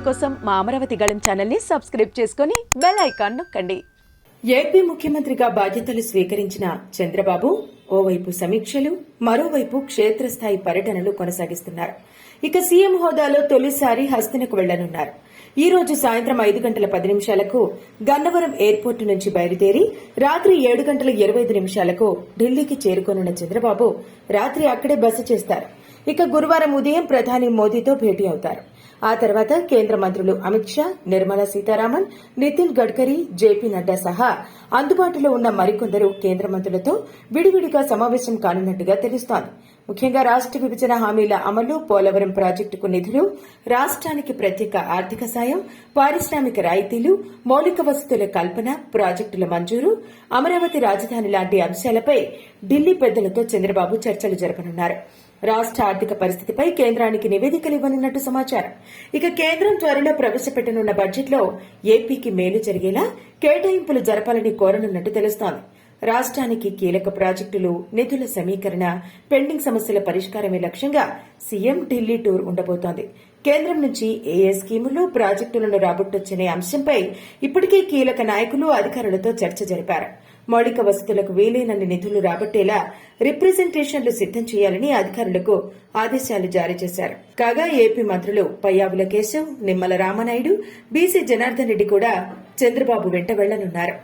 కోసం మా అమరావతి గళం ఛానల్ ని సబ్స్క్రైబ్ చేసుకుని బెల్ ఐకాన్ నొక్కండి. ఏపీ ముఖ్యమంత్రిగా బాధ్యతలు స్వీకరించిన చంద్రబాబు ఓవైపు సమీక్షలు, మరోవైపు క్షేత్రస్థాయి పర్యటనలు కొనసాగిస్తున్నారు. ఇక సీఎం హోదాలో తొలిసారి హస్తినకు వెళ్లనున్నారు. ఈ రోజు సాయంత్రం 5:10 గన్నవరం ఎయిర్పోర్టు నుంచి బయలుదేరి రాత్రి 7:25 ఢిల్లీకి చేరుకోనున్న చంద్రబాబు రాత్రి అక్కడే బస చేస్తారు. ఇక గురువారం ఉదయం ప్రధాని మోదీతో భేటీ అవుతారు. ఆ తర్వాత కేంద్ర మంత్రులు అమిత్ షా, నిర్మలా సీతారామన్, నితిన్ గడ్కరీ, జేపీ నడ్డా సహా అందుబాటులో ఉన్న మరికొందరు కేంద్ర మంత్రులతో విడివిడిగా సమావేశం కానున్నట్టుగా తెలుస్తోంది. ముఖ్యంగా రాష్ట విభజన హామీల అమలు, పోలవరం ప్రాజెక్టుకు నిధులు, రాష్ట్రానికి ప్రత్యేక ఆర్థిక సాయం, పారిశ్రామిక రాయితీలు, మౌలిక వసతుల కల్పన, ప్రాజెక్టుల మంజూరు, అమరావతి రాజధాని లాంటి అంశాలపై ఢిల్లీ పెద్దలతో చంద్రబాబు చర్చలు జరపనున్నారు. రాష్ట ఆర్థిక పరిస్థితిపై కేంద్రానికి నివేదికలు ఇవ్వనున్నట్టు సమాచారం. ఇక కేంద్రం త్వరలో ప్రవేశపెట్టనున్న బడ్జెట్లో ఏపీకి మేలు జరిగేలా కేటాయింపులు జరపాలని కోరనున్నట్టు తెలుస్తోంది. రాష్ట్రానికి కీలక ప్రాజెక్టులు, నిధుల సమీకరణ, పెండింగ్ సమస్యల పరిష్కారమే లక్ష్యంగా సీఎం ఢిల్లీ టూర్ ఉండబోతోంది. కేంద్రం నుంచి ఏ స్కీములు, ప్రాజెక్టులను రాబట్టొచ్చనే అంశంపై ఇప్పటికే కీలక నాయకులు, అధికారులతో చర్చ జరిపారు. మౌలిక వసతులకు వీలైనన్ని నిధులు రాబట్టేలా రిప్రజెంటేషన్లు సిద్దం చేయాలని అధికారులకు ఆదేశాలు జారీ చేశారు. కాగా ఏపీ మంత్రులు పయ్యావుల కేశవ్, నిమ్మల రామనాయుడు, బీసీ జనార్దన్ రెడ్డి కూడా చంద్రబాబు వెంట వెళ్లనున్నారు.